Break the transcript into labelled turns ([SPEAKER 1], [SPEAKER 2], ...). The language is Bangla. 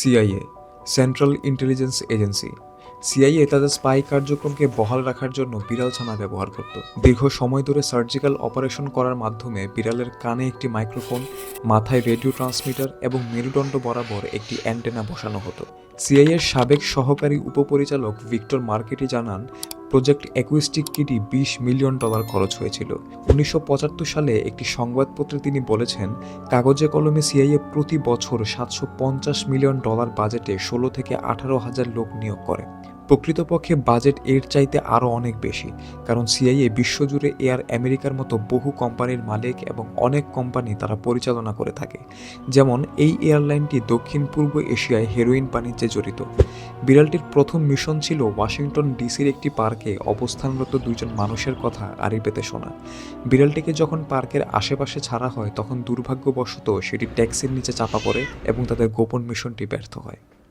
[SPEAKER 1] CIA central intelligence agency. CIA তাদের স্পাই কার্যক্রমকে বহাল রাখার জন্য বিড়াল ছানা ব্যবহার করত। দীর্ঘ সময় ধরে সার্জিক্যাল অপারেশন করার মাধ্যমে বিড়ালের কানে একটি মাইক্রোফোন, মাথায় রেডিও ট্রান্সমিটার এবং মেরুদণ্ড বরাবর একটি অ্যান্টেনা বসানো হতো। সিআইএর সাবেক সহকারী উপপরিচালক ভিক্টর মার্কেটি জানান, প্রজেক্ট অ্যাকুইস্টিক কিটি $20 মিলিয়ন খরচ হয়েছিল। 1975 সালে একটি সংবাদপত্রে তিনি বলেছেন, কাগজে কলমে সিআইএ প্রতি বছর $750 মিলিয়ন বাজেটে 16 থেকে 18,000 লোক নিয়োগ করে। প্রকৃতপক্ষে বাজেট এর চাইতে আরও অনেক বেশি, কারণ সিআইএ বিশ্বজুড়ে এয়ার আমেরিকার মতো বহু কোম্পানির মালিক এবং অনেক কোম্পানি তারা পরিচালনা করে থাকে। যেমন এই এয়ারলাইনটি দক্ষিণ পূর্ব এশিয়ায় হেরোইন বাণিজ্যে জড়িত। বিড়ালটির প্রথম মিশন ছিল ওয়াশিংটন ডিসির একটি পার্কে অবস্থানরত দুইজন মানুষের কথা আড়ি পেতে শোনা। বিড়ালটিকে যখন পার্কের আশেপাশে ছাড়া হয় তখন দুর্ভাগ্যবশত সেটি ট্যাক্সির নিচে চাপা পড়ে এবং তাদের গোপন মিশনটি ব্যর্থ হয়।